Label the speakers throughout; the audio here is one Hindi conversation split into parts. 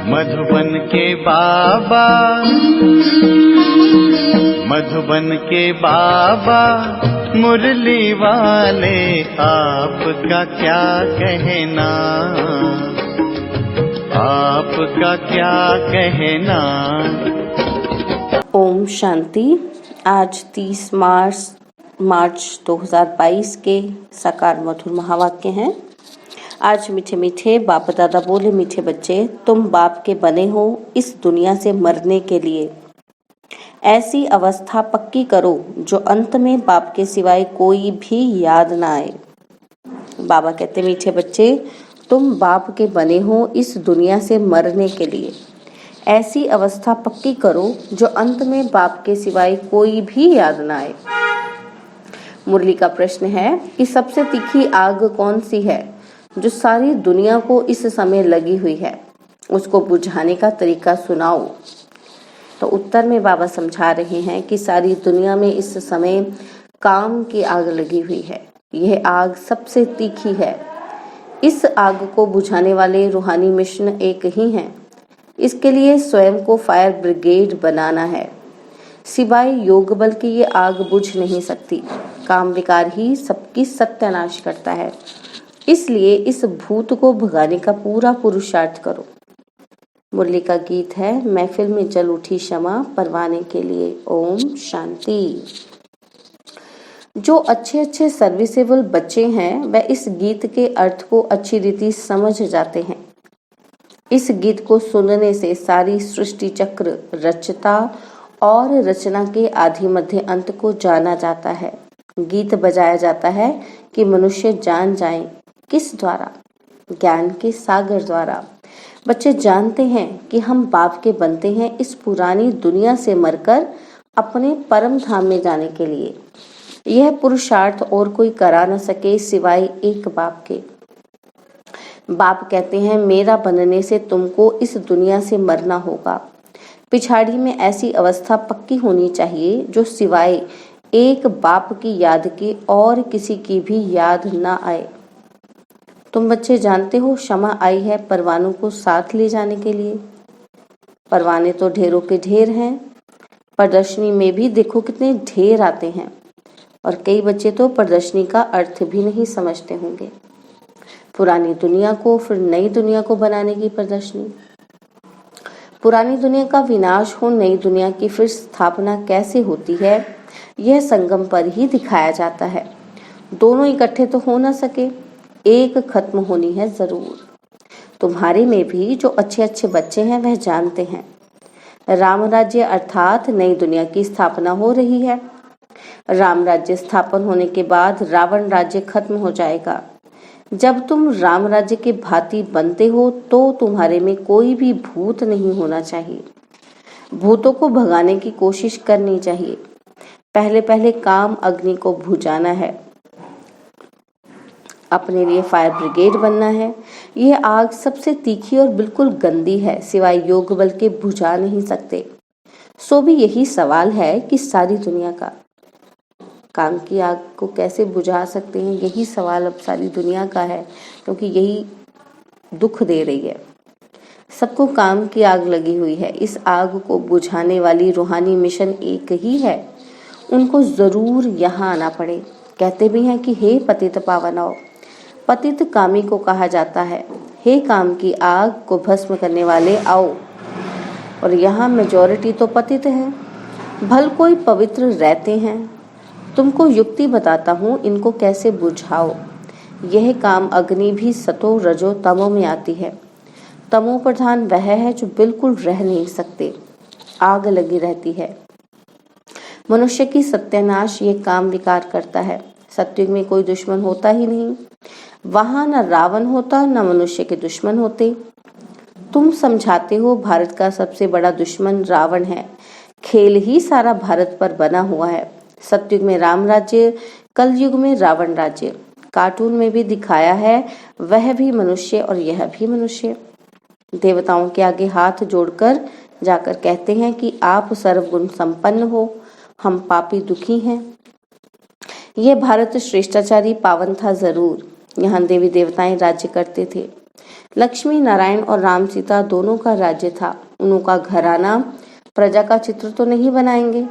Speaker 1: मधुबन के बाबा, मधुबन के बाबा मुरली वाले, आपका क्या कहना, आपका क्या कहना।
Speaker 2: ओम शांति। आज 30 मार्च 2022 के साकार मधुर महावाक्य हैं। आज मीठे मीठे बाप दादा बोले, मीठे बच्चे तुम बाप के बने हो इस दुनिया से मरने के लिए। ऐसी अवस्था पक्की करो जो अंत में बाप के सिवाय कोई भी याद ना आए। बाबा कहते, मीठे बच्चे तुम बाप के बने हो इस दुनिया से मरने के लिए। ऐसी अवस्था पक्की करो जो अंत में बाप के सिवाय कोई भी याद ना आए। मुरली का प्रश्न है कि सबसे तीखी आग कौन सी है जो सारी दुनिया को इस समय लगी हुई है, उसको बुझाने का तरीका सुनाओ। तो उत्तर में बाबा समझा रहे हैं कि सारी दुनिया में इस समय काम की आग लगी हुई है। यह आग सबसे तीखी है। इस आग को बुझाने वाले रूहानी मिशन एक ही हैं। इसके लिए स्वयं को फायर ब्रिगेड बनाना है। सिवाय योग बल के ये आग बुझ नहीं सकती। काम विकार ही सबकी सत्यानाश करता है। इसलिए इस भूत को भगाने का पूरा पुरुषार्थ करो। मुरली का गीत है, महफिल में जल उठी क्षमा परवाने के लिए। ओम शांति। जो अच्छे अच्छे सर्विसेबल बच्चे हैं वह इस गीत के अर्थ को अच्छी रीति समझ जाते हैं। इस गीत को सुनने से सारी सृष्टि चक्र रचता और रचना के आदि मध्य अंत को जाना जाता है। गीत बजाया जाता है कि मनुष्य जान जाए। किस द्वारा? ज्ञान के सागर द्वारा। बच्चे जानते हैं कि हम बाप के बनते हैं इस पुरानी दुनिया से मरकर अपने परम धाम में जाने के लिए। यह पुरुषार्थ और कोई करा न सके सिवाय एक बाप के। बाप कहते हैं, मेरा बनने से तुमको इस दुनिया से मरना होगा। पिछाड़ी में ऐसी अवस्था पक्की होनी चाहिए जो सिवाय एक बाप की याद के और किसी की भी याद ना आए। तुम बच्चे जानते हो क्षमा आई है परवानों को साथ ले जाने के लिए। परवाने तो ढेरों के ढेर हैं। प्रदर्शनी में भी देखो कितने ढेर आते हैं। और कई बच्चे तो प्रदर्शनी का अर्थ भी नहीं समझते होंगे। पुरानी दुनिया को फिर नई दुनिया को बनाने की प्रदर्शनी। पुरानी दुनिया का विनाश हो, नई दुनिया की फिर स्थापना कैसे होती है, यह संगम पर ही दिखाया जाता है। दोनों इकट्ठे तो हो ना सके, एक खत्म होनी है जरूर। तुम्हारे में भी जो अच्छे अच्छे बच्चे हैं वह जानते हैं राम राज्य अर्थात नई दुनिया की स्थापना हो रही है। राम राज्य स्थापन होने के बाद रावण राज्य खत्म हो जाएगा। जब तुम राम राज्य के भांति बनते हो तो तुम्हारे में कोई भी भूत नहीं होना चाहिए। भूतों को भगाने की कोशिश करनी चाहिए। पहले पहले काम अग्नि को बुझाना है। अपने लिए फायर ब्रिगेड बनना है। यह आग सबसे तीखी और बिल्कुल गंदी है, सिवाय योग बल के बुझा नहीं सकते। सो भी यही सवाल है कि सारी दुनिया का काम की आग को कैसे बुझा सकते हैं, यही सवाल अब सारी दुनिया का है, क्योंकि यही दुख दे रही है। सबको काम की आग लगी हुई है। इस आग को बुझाने वाली रूहानी मिशन एक ही है। उनको जरूर यहाँ आना पड़े। कहते भी हैं कि हे पतित पावन आओ। पतित कामी को कहा जाता है, हे काम की आग को भस्म करने वाले आओ। और यहाँ मेजॉरिटी तो पतित है। भल कोई पवित्र रहते हैं। तुमको युक्ति बताता हूँ, इनको कैसे बुझाओ। यह काम अग्नि भी सतो रजो तमो में आती है। तमो प्रधान वह है जो बिल्कुल रह नहीं सकते, आग लगी रहती है। मनुष्य की सत्यानाश ये काम विकार करता है। सत्युग में कोई दुश्मन होता ही नहीं। वहां न रावण होता न मनुष्य के दुश्मन होते। तुम समझाते हो भारत का सबसे बड़ा दुश्मन रावण है। खेल ही सारा भारत पर बना हुआ है। सत्युग में राम राज्य, कलयुग में रावण राज्य। कार्टून में भी दिखाया है, वह भी मनुष्य और यह भी मनुष्य। देवताओं के आगे हाथ जोड़कर जाकर कहते हैं कि आप सर्वगुण संपन्न हो, हम पापी दुखी हैं। यह भारत श्रेष्ठाचारी पावन था जरूर। यहाँ देवी देवताएं राज्य करते थे। लक्ष्मी नारायण और राम सीता दोनों का राज्य था। उनका घराना प्रजा का चित्र तो नहीं बनाएंगे।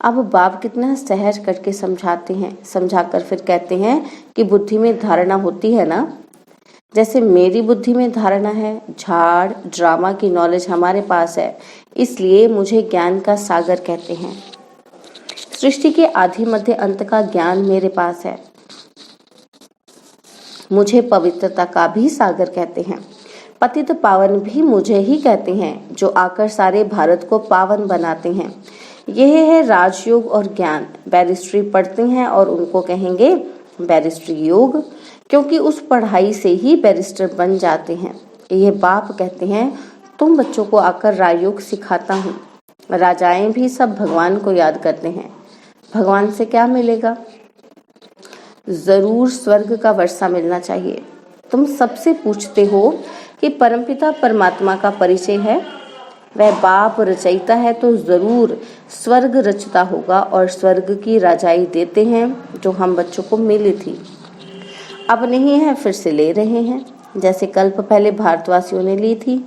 Speaker 2: अब बाप कितना सहज करके समझाते हैं, समझाकर फिर कहते हैं कि बुद्धि में धारणा होती है ना, जैसे मेरी बुद्धि में धारणा है। झाड़ ड्रामा की नॉलेज हमारे पास है, इसलिए मुझे ज्ञान का सागर कहते हैं। सृष्टि के आदि मध्य अंत का ज्ञान मेरे पास है, मुझे पवित्रता का भी सागर कहते हैं। पतित पावन भी मुझे ही कहते हैं, जो आकर सारे भारत को पावन बनाते हैं। यह है राजयोग और ज्ञान। बैरिस्ट्री पढ़ते हैं और उनको कहेंगे बैरिस्ट्री योग, क्योंकि उस पढ़ाई से ही बैरिस्टर बन जाते हैं। यह बाप कहते हैं, तुम बच्चों को आकर राजयोग सिखाता हूँ। राजाएं भी सब भगवान को याद करते हैं। भगवान से क्या मिलेगा? जरूर स्वर्ग का वर्षा मिलना चाहिए। तुम सबसे पूछते हो कि परमपिता परमात्मा का परिचय है। वह बाप रचयिता है तो जरूर स्वर्ग रचता होगा, और स्वर्ग की राजाई देते हैं जो हम बच्चों को मिली थी। अब नहीं है, फिर से ले रहे हैं। जैसे कल्प पहले भारतवासियों ने ली थी,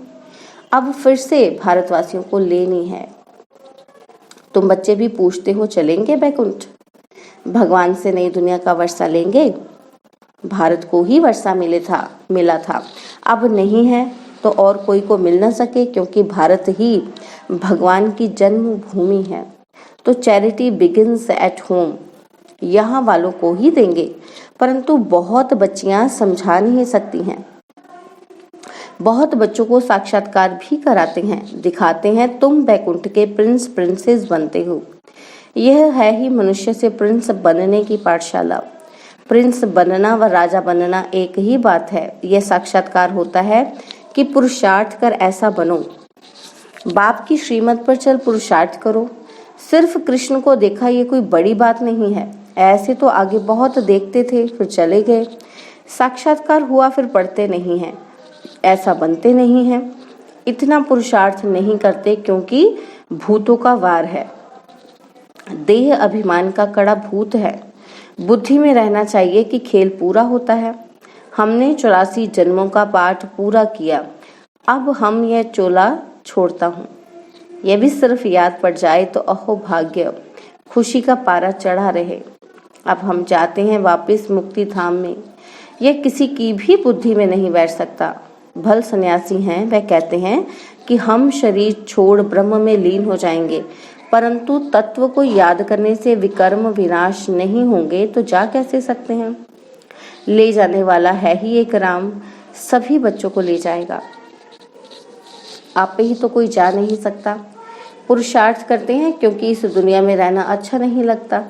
Speaker 2: अब फिर से भारतवासियों को लेनी है। तुम बच्चे भी पूछते हो, चलेंगे बैकुंठ? भगवान से नई दुनिया का वर्षा लेंगे? भारत को ही वर्षा मिला था। अब नहीं है तो और कोई को मिल न सके, क्योंकि भारत ही भगवान की जन्मभूमि है। तो चैरिटी बिगिंस एट होम, यहाँ वालों को ही देंगे। परंतु बहुत बच्चियां समझा नहीं सकती हैं। बहुत बच्चों को साक्षात्कार भी कराते हैं, दिखाते हैं तुम बैकुंठ के प्रिंस प्रिंसेस बनते हो। यह है ही मनुष्य से प्रिंस बनने की पाठशाला। प्रिंस बनना व राजा बनना एक ही बात है। यह साक्षात्कार होता है कि पुरुषार्थ कर ऐसा बनो। बाप की श्रीमत पर चल पुरुषार्थ करो। सिर्फ कृष्ण को देखा ये कोई बड़ी बात नहीं है। ऐसे तो आगे बहुत देखते थे, फिर चले गए। साक्षात्कार हुआ, फिर पढ़ते नहीं हैं, ऐसा बनते नहीं हैं। इतना पुरुषार्थ नहीं करते, क्योंकि भूतों का वार है। देह अभिमान का कड़ा भूत है। बुद्धि में रहना चाहिए कि खेल पूरा होता है। हमने 84 जन्मों का पाठ पूरा किया। अब हम यह चोला छोड़ता हूँ। यह भी सिर्फ याद पड़ जाए तो अहो भाग्य, खुशी का पारा चढ़ा रहे। अब हम जाते हैं वापस मुक्ति धाम में। यह किसी की भी बुद्धि में नहीं बैठ सकता। भल सन्यासी हैं, वह कहते हैं कि हम शरीर छोड़ ब्रह्म में लीन हो जाएंगे, परंतु तत्व को याद करने से विकर्म विनाश नहीं होंगे, तो जा कैसे सकते हैं? ले जाने वाला है ही एक राम, सभी बच्चों को ले जाएगा। आप पे ही तो कोई जा नहीं सकता। पुरुषार्थ करते हैं क्योंकि इस दुनिया में रहना अच्छा नहीं लगता।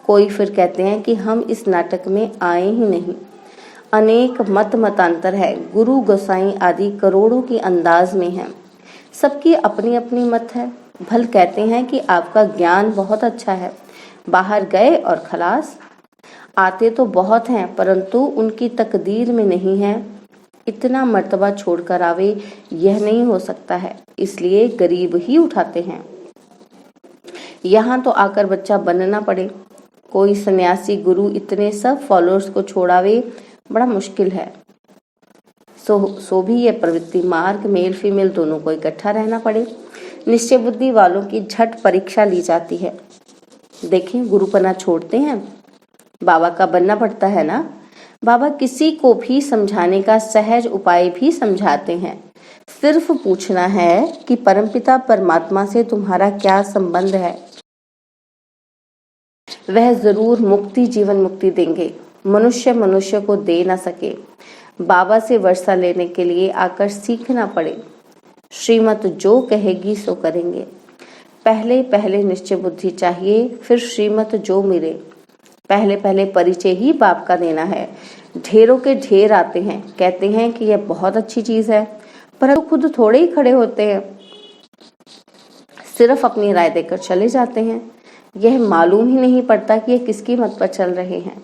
Speaker 2: कोई फिर कहते हैं कि हम इस नाटक में आए ही नहीं। अनेक मतांतर है। गुरु गोसाई आदि करोड़ों की अंदाज में है। सबकी अपनी अपनी मत है। भल कहते हैं कि आपका ज्ञान बहुत अच्छा है, बाहर गए और खलास। आते तो बहुत हैं, परंतु उनकी तकदीर में नहीं है। इतना मर्तबा छोड़कर आवे, यह नहीं हो सकता है, इसलिए गरीब ही उठाते हैं। यहाँ तो आकर बच्चा बनना पड़े। कोई सन्यासी गुरु इतने सब फॉलोअर्स को छोड़ावे, बड़ा मुश्किल है। सो भी ये प्रवृत्ति मार्ग मेल फीमेल दोनों को इकट्ठा रहना पड़े। निश्चय बुद्धि वालों की झट परीक्षा ली जाती है। देखें, गुरुपना छोड़ते हैं, बाबा का बनना पड़ता है ना। बाबा किसी को भी समझाने का सहज उपाय भी समझाते हैं। सिर्फ पूछना है कि परमपिता परमात्मा से तुम्हारा क्या संबंध है। वह जरूर मुक्ति, जीवन मुक्ति देंगे। मनुष्य को दे ना सके। बाबा से वर्षा लेने के लिए आकर सीखना पड़े। श्रीमत जो कहेगी सो करेंगे। पहले पहले निश्चय बुद्धि चाहिए, फिर श्रीमत जो मिले। पहले पहले परिचय ही बाप का देना है। ढेरों के ढेर आते हैं, कहते हैं कि यह बहुत अच्छी चीज है, पर खुद थोड़े ही खड़े होते हैं, सिर्फ अपनी राय देकर चले जाते हैं। यह मालूम ही नहीं पड़ता कि यह किसकी मत पर चल रहे हैं।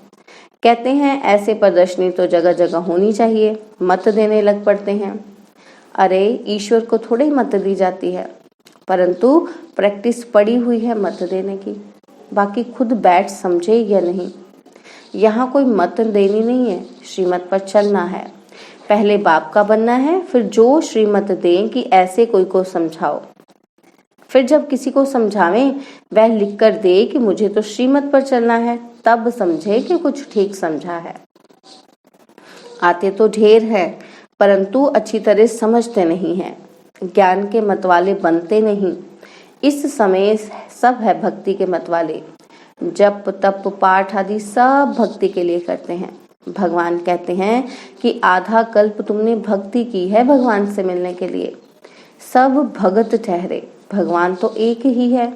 Speaker 2: कहते हैं ऐसे प्रदर्शनी तो जगह जगह होनी चाहिए, मत देने लग पड़ते हैं। अरे ईश्वर को थोड़ी मत दी जाती है, परंतु प्रैक्टिस पड़ी हुई है मत देने की। बाकी खुद बैठ समझे या नहीं। यहाँ कोई मत देनी नहीं है, श्रीमत पर चलना है। पहले बाप का बनना है, फिर जो श्रीमत दें कि ऐसे कोई को समझाओ। फिर जब किसी को समझावें वह लिख कर दे कि मुझे तो श्रीमत पर चलना है, तब समझे कि कुछ ठीक समझा है। आते तो ढेर है, परंतु अच्छी तरह समझते नहीं हैं, ज्ञान के मतवाले बनते नहीं। इस समय सब है भक्ति के मतवाले, जप तप पाठ आदि सब भक्ति के लिए करते हैं। भगवान कहते हैं कि आधा कल्प तुमने भक्ति की है भगवान से मिलने के लिए। सब भगत ठहरे, भगवान तो एक ही है।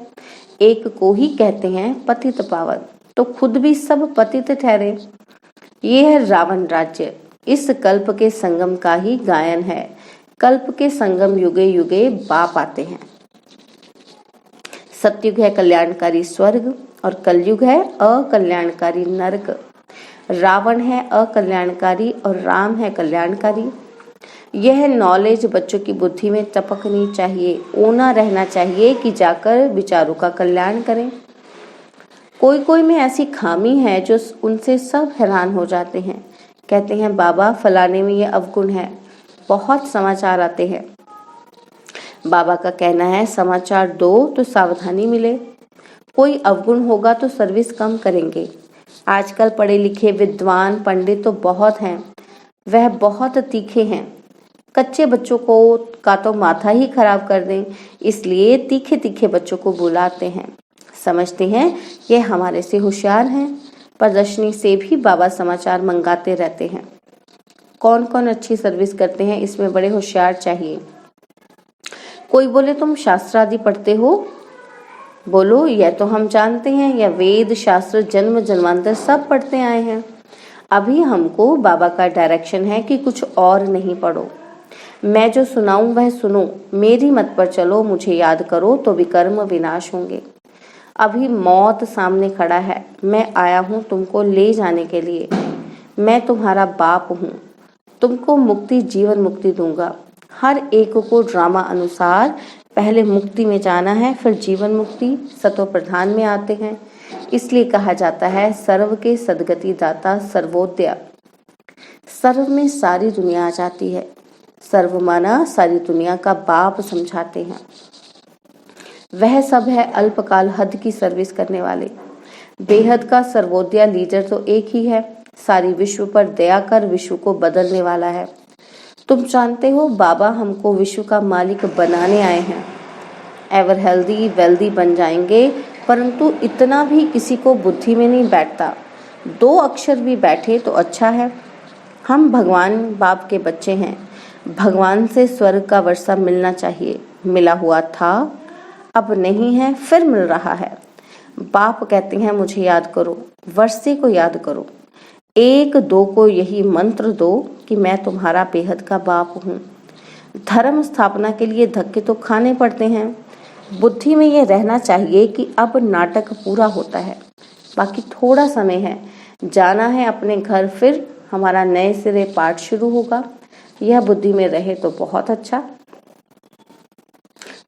Speaker 2: एक को ही कहते हैं पतित पावन, तो खुद भी सब पतित ठहरे। ये है रावण राज्य, इस कल्प के संगम का ही गायन है। कल्प के संगम युगे युगे बाप आते हैं। सतयुग है कल्याणकारी स्वर्ग और कलयुग है अकल्याणकारी नरक। रावण है अकल्याणकारी और राम है कल्याणकारी। यह नॉलेज बच्चों की बुद्धि में टपकनी चाहिए, ओना रहना चाहिए कि जाकर विचारों का कल्याण करें। कोई कोई में ऐसी खामी है जो उनसे सब हैरान हो जाते हैं। कहते हैं बाबा फलाने में ये अवगुण है। बहुत समाचार आते हैं, बाबा का कहना है समाचार दो तो सावधानी मिले। कोई अवगुण होगा तो सर्विस कम करेंगे। आजकल पढ़े लिखे विद्वान पंडित तो बहुत हैं, वह बहुत तीखे हैं। कच्चे बच्चों को का तो माथा ही खराब कर दें, इसलिए तीखे तीखे बच्चों को बुलाते हैं। समझते हैं ये हमारे से होशियार हैं। प्रदर्शनी से भी बाबा समाचार मंगाते रहते हैं। कौन कौन अच्छी सर्विस करते हैं, इसमें बड़े होशियार चाहिए। कोई बोले तुम शास्त्र आदि पढ़ते हो, बोलो यह तो हम जानते हैं, या वेद शास्त्र जन्म जन्मांतर सब पढ़ते आए हैं। अभी हमको बाबा का डायरेक्शन है कि कुछ और नहीं पढ़ो। मैं जो सुनाऊं वह सुनो, मेरी मत पर चलो, मुझे याद करो तो विकर्म विनाश होंगे। अभी मौत सामने खड़ा है, मैं आया हूँ तुमको ले जाने के लिए। मैं तुम्हारा बाप हूँ, तुमको मुक्ति जीवन मुक्ति दूंगा। हर एक को ड्रामा अनुसार पहले मुक्ति में जाना है, फिर जीवन मुक्ति सतो प्रधान में आते हैं। इसलिए कहा जाता है सर्व के सदगति दाता सर्वोदय। सर्व में सारी दुनिया आ जाती है। सर्व माना सारी दुनिया का बाप समझाते हैं। वह सब है अल्पकाल हद की सर्विस करने वाले। बेहद का सर्वोदय लीडर तो एक ही है, सारी विश्व पर दया कर विश्व को बदलने वाला है। तुम जानते हो बाबा हमको विश्व का मालिक बनाने आए हैं। एवर हेल्दी वेल्दी बन जाएंगे, परंतु इतना भी किसी को बुद्धि में नहीं बैठता। 2 अक्षर भी बैठे तो अच्छा है। हम भगवान बाप के बच्चे हैं। भगवान से स्वर्ग का वर्षा मिलना चाहिए। मिला हुआ था, अब नहीं है, फिर मिल रहा है। बाप कहते हैं मुझे याद करो, वर्षे को याद करो। 1-2 को यही मंत्र दो कि मैं तुम्हारा बेहद का बाप हूँ। धर्म स्थापना के लिए धक्के तो खाने पड़ते हैं। बुद्धि में ये रहना चाहिए कि अब नाटक पूरा होता है, बाकी थोड़ा समय है, जाना है अपने घर, फिर हमारा नए सिरे पाठ शुरू होगा। यह बुद्धि में रहे तो बहुत अच्छा।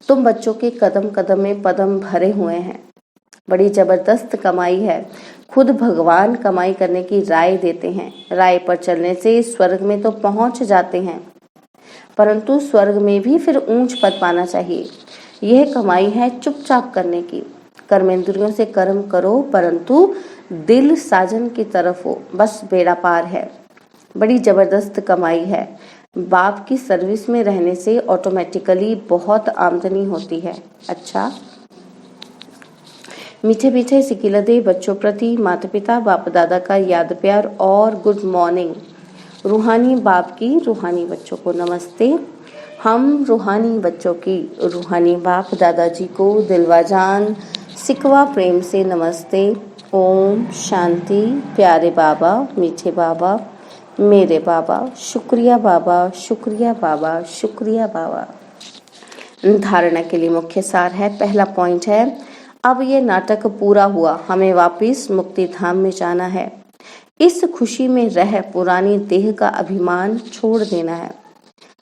Speaker 2: तुम बच्चों के कदम कदम में पदम भरे हुए हैं। बड़ी जबरदस्त कमाई है। खुद भगवान कमाई करने की राय देते हैं। राय पर चलने से स्वर्ग में तो पहुंच जाते हैं, परंतु स्वर्ग में भी फिर ऊंच पद पाना चाहिए। यह कमाई है चुपचाप करने की। कर्मेंद्रियों से कर्म करो, परंतु दिल साजन की तरफ हो, बस बेड़ा पार है। बड़ी जबरदस्त कमाई है। बाप की सर्विस में रहने से ऑटोमेटिकली बहुत आमदनी होती है। अच्छा, मीठे मीठे सिकिलदे बच्चों प्रति माता पिता बाप दादा का याद प्यार और गुड मॉर्निंग। रूहानी बाप की रूहानी बच्चों को नमस्ते। हम रूहानी बच्चों की रूहानी बाप दादाजी को दिलवा जान सिकवा प्रेम से नमस्ते। ओम शांति। प्यारे बाबा, मीठे बाबा, मेरे बाबा, शुक्रिया बाबा, शुक्रिया बाबा, शुक्रिया बाबा। धारणा के लिए मुख्य सार है। पहला पॉइंट है, अब ये नाटक पूरा हुआ, हमें वापस मुक्ति धाम में जाना है। इस खुशी में रह पुरानी देह का अभिमान छोड़ देना है।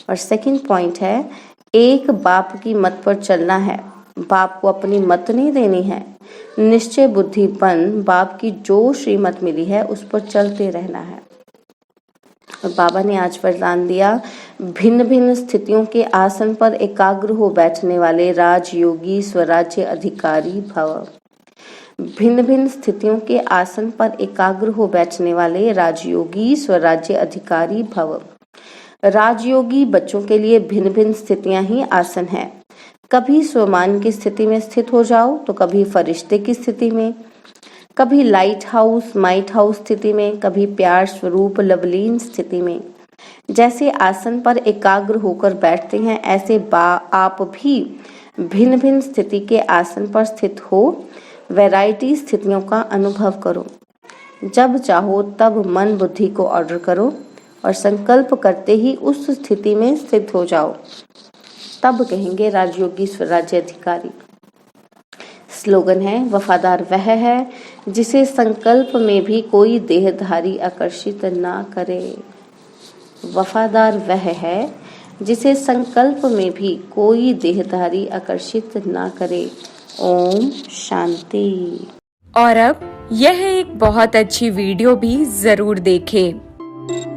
Speaker 2: और सेकंड पॉइंट है, एक बाप की मत पर चलना है। बाप को अपनी मत नहीं देनी है, निश्चय बुद्धि बन बाप की जो श्रीमत मिली है उस पर चलते रहना है। और बाबा ने आज वरदान दिया, भिन्न भिन्न स्थितियों के आसन पर एकाग्र हो बैठने वाले राजयोगी स्वराज्य अधिकारी भव। भिन्न भिन्न स्थितियों के आसन पर एकाग्र हो बैठने वाले राजयोगी स्वराज्य अधिकारी भव। राजयोगी बच्चों के लिए भिन्न भिन्न स्थितियां ही आसन है। कभी स्वमान की स्थिति में स्थित हो जाओ तो कभी फरिश्ते की स्थिति में, कभी लाइट हाउस माइट हाउस स्थिति में, कभी प्यार स्वरूप लवलीन स्थिति में। जैसे आसन पर एकाग्र होकर बैठते हैं ऐसे आप भी भिन्न भिन्न स्थिति के आसन पर स्थित हो वैरायटी स्थितियों का अनुभव करो। जब चाहो तब मन बुद्धि को ऑर्डर करो और संकल्प करते ही उस स्थिति में स्थित हो जाओ, तब कहेंगे राजयोगी स्वराज्य अधिकारी। स्लोगन है, वफादार वह है जिसे संकल्प में भी कोई देहधारी आकर्षित ना करे। वफादार वह है जिसे संकल्प में भी कोई देहधारी आकर्षित ना करे। ओम शांति।
Speaker 3: और अब यह एक बहुत अच्छी वीडियो भी जरूर देखें।